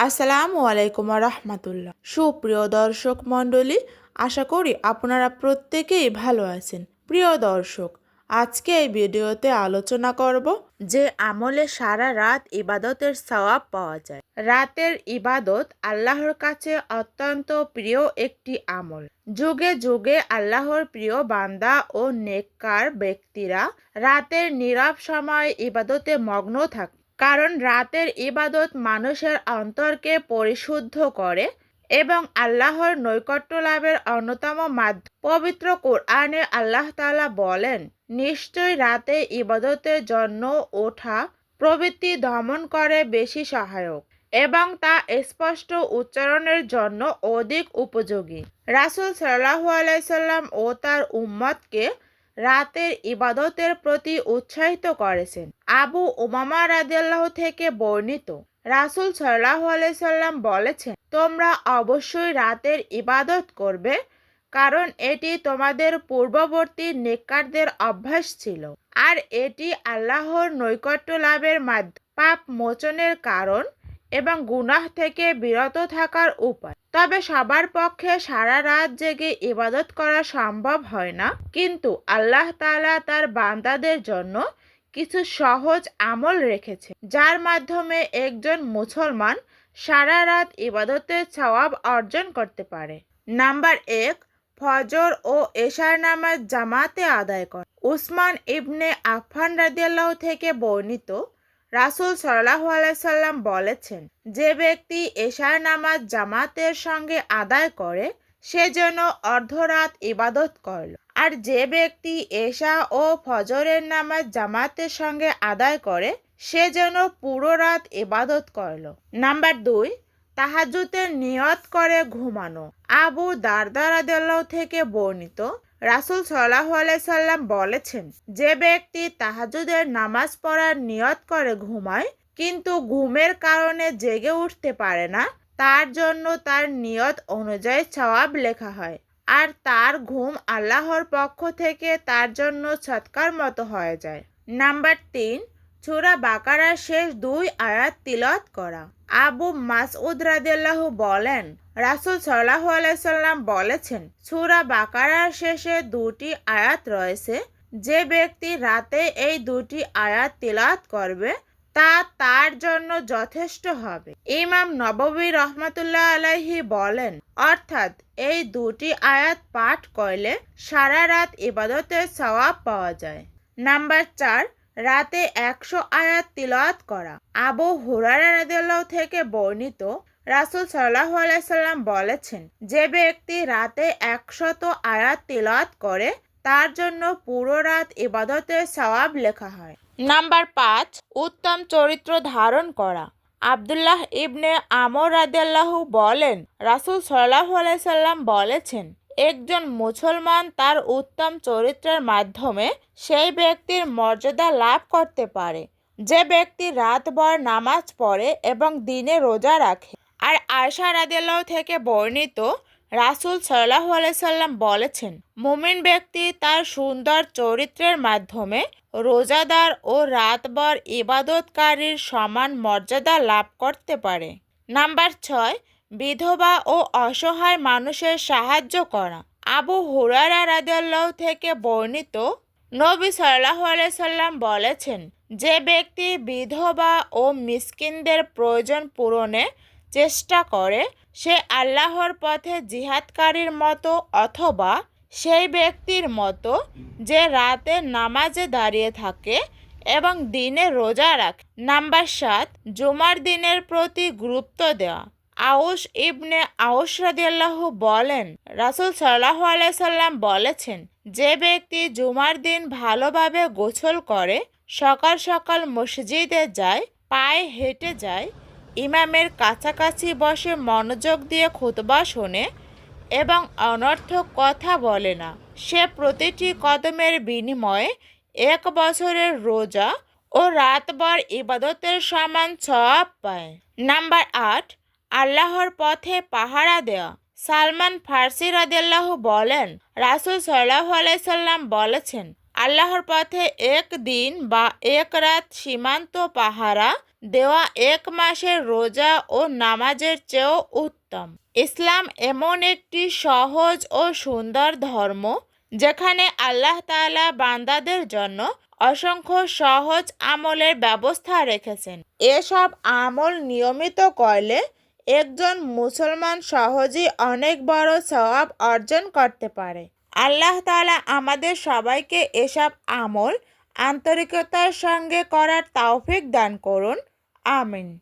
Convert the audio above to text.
আসসালামু আলাইকুম রহমতুল্লাহ। সুপ্রিয় দর্শক মণ্ডলী, আশা করি আপনারা প্রত্যেকেই ভালো আছেন। প্রিয় দর্শক, আজকে এই ভিডিওতে আলোচনা করব যে আমলে সারা রাত ইবাদতের সওয়াব পাওয়া যায়। রাতের ইবাদত আল্লাহর কাছে অত্যন্ত প্রিয় একটি আমল। যুগে যুগে আল্লাহর প্রিয় বান্দা ও নেককার ব্যক্তিরা রাতের নীরব সময় ইবাদতে মগ্ন থাকে, কারণ রাতের ইবাদত মানুষের অন্তরকে পরিশুদ্ধ করে এবং আল্লাহর নৈকট্য লাভের অন্যতম মাধ্যম। পবিত্র কোরআনে আল্লাহ তাআলা বলেন, নিশ্চয়ই রাতে ইবাদতের জন্য ওঠা প্রবৃত্তি দমন করে বেশি সহায়ক এবং তা স্পষ্ট উচ্চারণের জন্য অধিক উপযোগী। রাসূল সাল্লাল্লাহু আলাইহি সাল্লাম ও তার উম্মতকে রাতের ইবাদতের প্রতি উৎসাহিত করেছেন। আবু উমামা রাদিয়াল্লাহু থেকে বর্ণিত, রাসূল সাল্লাল্লাহু আলাইহি সাল্লাম বলেছেন, তোমরা অবশ্যই রাতের ইবাদত করবে, কারণ এটি তোমাদের পূর্ববর্তী নেককারদের অভ্যাস ছিল, আর এটি আল্লাহর নৈকট্য লাভের মাধ্যম, পাপ মোচনের কারণ এবং গুনাহ থেকে বিরত থাকার উপায়। তবে সবার পক্ষে সারা রাত জেগে ইবাদত করা সম্ভব হয় না, কিন্তু আল্লাহ তাআলা তার বান্দাদের জন্য কিছু সহজ আমল রেখেছে, যার মাধ্যমে একজন মুসলমান সারা রাত ইবাদতের সওয়াব অর্জন করতে পারে। নাম্বার 1, ফজর ও এশার নামাজ জামাতে আদায় করা। উসমান ইবনে আফফান রাদিয়াল্লাহু থেকে বর্ণিত, রাসূল সাল্লাল্লাহু আলাইহি সাল্লাম বলেছেন, যে ব্যক্তি এশার নামাজ জামাতের সঙ্গে আদায় করে সে যেন অর্ধরাত ইবাদত করল, আর যে ব্যক্তি এশা ও ফজরের নামাজ জামাতের সঙ্গে আদায় করে সে যেন পুরো রাত ইবাদত করল। নাম্বার 2, তাহাজ্জুদের নিয়ত করে ঘুমানো। আবু দারদা রাদিয়াল্লাহু থেকে বর্ণিত, রাসূল সাল্লাল্লাহু আলাইহি সাল্লাম বলেছেন, যে ব্যক্তি তাহাজ্জুদের নামাজ পড়ার নিয়ত করে ঘুমায় কিন্তু ঘুমের কারণে জেগে উঠতে পারে না, তার জন্য তার নিয়ত অনুযায়ী সওয়াব লেখা হয়, আর তার ঘুম আল্লাহর পক্ষ থেকে তার জন্য সৎকার মতো হয়ে যায়। নাম্বার 3, সূরা বাকারার শেষ 2 আয়াত তিলাওয়াত করা। আবু মাসউদ রাদিয়াল্লাহু বলেন, রাসূল সাল্লাল্লাহু আলাইহি সাল্লাম বলেছেন, সূরা বাকারার শেষে 2টি আয়াত রয়েছে, যে ব্যক্তি রাতে এই 2টি আয়াত তিলাওয়াত করবে তা তার জন্য যথেষ্ট হবে। ইমাম নববী রহমাতুল্লাহ আলাইহি বলেন, অর্থাৎ এই 2টি আয়াত পাঠ করলে সারা রাত ইবাদতের সওয়াব পাওয়া যায়। নাম্বার 4, রাতে 100 আয়াত তিলাওয়াত করা। আবু হুরায়রা রাদিয়াল্লাহু থেকে বর্ণিত, রাসূল সাল্লাল্লাহু আলাইহি সাল্লাম বলেছেন, যে ব্যক্তি রাতে 100 আয়াত তিলাওয়াত করে তার জন্য পুরো রাত ইবাদতের সওয়াব লেখা হয়। নাম্বার 5, উত্তম চরিত্র ধারণ করা। আব্দুল্লাহ ইবনে আমর রাদিয়াল্লাহু বলেন, রাসূল সাল্লাল্লাহু আলাইহি সাল্লাম বলেছেন, একজন মুসলমান তার উত্তম চরিত্রের মাধ্যমে সেই ব্যক্তির মর্যাদা লাভ করতে পারে যে ব্যক্তি রাতভর নামাজ পড়ে এবং দিনে রোজা রাখে। আর আয়েশা রাদিয়াল্লাহু থেকে বর্ণিত, রাসূল সাল্লাল্লাহু আলাইহি সাল্লাম বলেছেন, মুমিন ব্যক্তি তার সুন্দর চরিত্রের মাধ্যমে রোজাদার ও রাতভর ইবাদতকারীর সমান মর্যাদা লাভ করতে পারে। নাম্বার 6, বিধবা ও অসহায় মানুষের সাহায্য করা। আবু হুরায়রা রাদিয়াল্লাহু থেকে বর্ণিত, নবী সাল্লাল্লাহু আলাইহি সাল্লাম বলেছেন, যে ব্যক্তি বিধবা ও মিসকিনদের প্রয়োজন পূরণে চেষ্টা করে সে আল্লাহর পথে জিহাদকারীর মতো অথবা সেই ব্যক্তির মতো যে রাতে নামাজে দাঁড়িয়ে থাকে এবং দিনে রোজা রাখে। নাম্বার 7, জুমার দিনের প্রতি গুরুত্ব দেওয়া। আউস ইবনে আউস রাদিয়াল্লাহু বলেন, রাসূল সাল্লাল্লাহু আলাইহি সাল্লাম বলেছেন, যে ব্যক্তি জুমার দিন ভালোভাবে গোসল করে সকাল সকাল মসজিদে যায়, পায়ে হেঁটে যায়, ইমামের কাছাকাছি বসে মনোযোগ দিয়ে খুতবা শোনে এবং অনর্থক কথা বলে না, সে প্রতিটি কদমের বিনিময়ে 1 বছরের রোজা ও রাতভর ইবাদতের সমান সওয়াব পায়। নাম্বার 8, আল্লাহর পথে পাহারা দেওয়া। সালমান ফার্সি রাদিয়াল্লাহু বলেন, রাসূল সাল্লাল্লাহু আলাইহি সাল্লাম বলেছেন, আল্লাহর পথে 1 দিন বা 1 রাত সীমান্ত পাহারা দেওয়া 1 মাসের রোজা ও নামাজের চেয়েও উত্তম। ইসলাম এমন একটি সহজ ও সুন্দর ধর্ম যেখানে আল্লাহ তাআলা বান্দাদের জন্য অসংখ্য সহজ আমলের ব্যবস্থা রেখেছেন। এসব আমল নিয়মিত করলে একজন মুসলমান সহজেই অনেক বড় সওয়াব অর্জন করতে পারে। আল্লাহ তাআলা আমাদের সবাইকে এসব আমল আন্তরিকতার সঙ্গে করার তৌফিক দান করুন। আমিন।